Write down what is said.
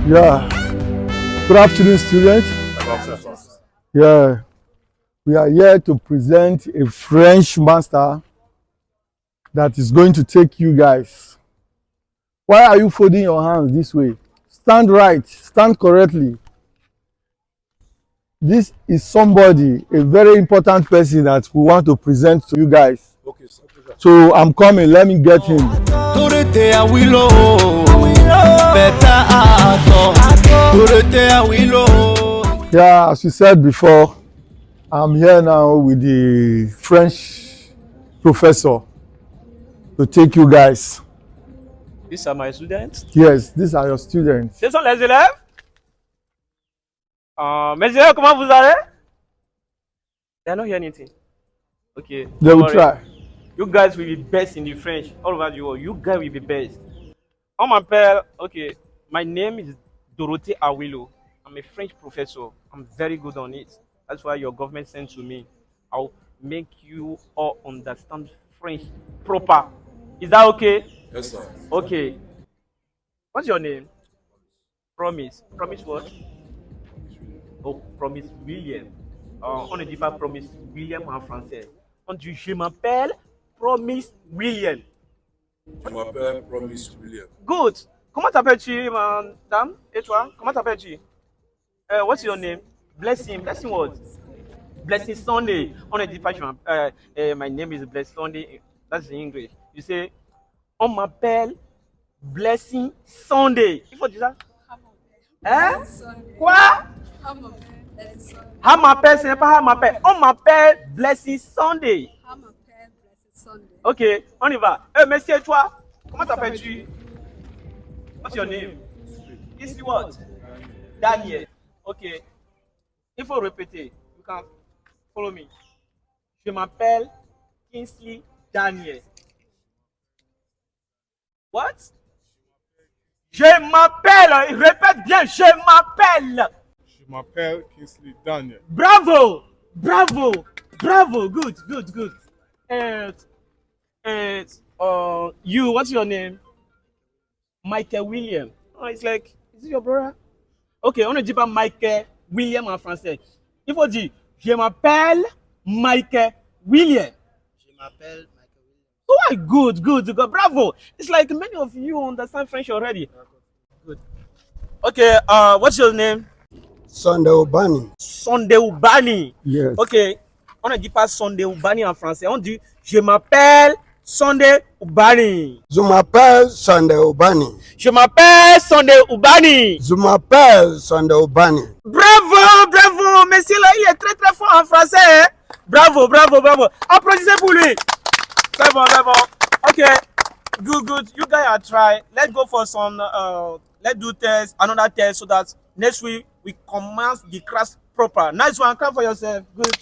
Yeah. Good afternoon, students. Yeah. We are here to present a French master that is going to take you guys. Why are you folding your hands this way? Stand right. Stand correctly. This is somebody, a very important person that we want to present to you guys. Okay, so I'm coming. Let me get him. Dorothé, Awilo, better Dorothé, Awilo. Yeah, as we said before, I'm here now with the French professor to take you guys. These are my students. Yes, these are your students. Ce sont les élèves. Mes élèves, comment vous allez? They are not hearing anything. Okay. They will try. You guys will be best in the French all over the world. You guys will be best. On m'appelle. Okay. My name is Dorothé Awilo. I'm a French professor. I'm very good on it. That's why your government sent to me. I'll make you all understand French proper. Is that okay? Yes, sir. Okay. What's your name? Promise. Promise what? Oh, Promise William. On ne dit pas Promise William en français. On dit je m'appelle Promise William. Je m'appelle Promise William. Good. Comment t'appelles-tu, madame? Et toi? Comment t'appelles-tu? What's your name? Blessing. Blessing what? Blessing Sunday. On ne dit pas my name is Blessing Sunday. That's in English. You say, on m'appelle Blessing Sunday. Il faut dire ça? Hein? Quoi? On m'appelle, ce n'est pas on m'appelle. On m'appelle Blessing Sunday. Ok, on y va. Monsieur, toi, comment t'appelles-tu? What's your name? Is what? Daniel. Ok. Il faut répéter. You can follow me. Je m'appelle Kingsley Daniel. What? Je m'appelle. Répète bien. Je m'appelle. Je m'appelle Kingsley Daniel. Bravo! Bravo! Bravo! Good, good, good. You, what's your name? Michael William. Oh, it's like, is it your brother? Okay, on ne dit pas Michael William en français. Il faut dire, je m'appelle Michael William. Je m'appelle Michael William. Oh, good, good, good. Bravo! It's like many of you understand French already. Good. Okay, what's your name? Sunday Ubani. Sunday Ubani. Yes. Ok. On ne dit pas Sunday Ubani en français. On dit je m'appelle Sunday Ubani. Je m'appelle Sunday Ubani. Je m'appelle Sunday Ubani. Je m'appelle Sunday Ubani. Bravo, bravo. Monsieur là, il est très très fort en français. Hein? Bravo, bravo, bravo. Applaudissez pour lui. C'est bon, c'est bon. Ok. Good, good. You guys are try. Let's go for some. Let's do test, another test, so that next week we commence the class proper. Nice one. Clap for yourself. Good.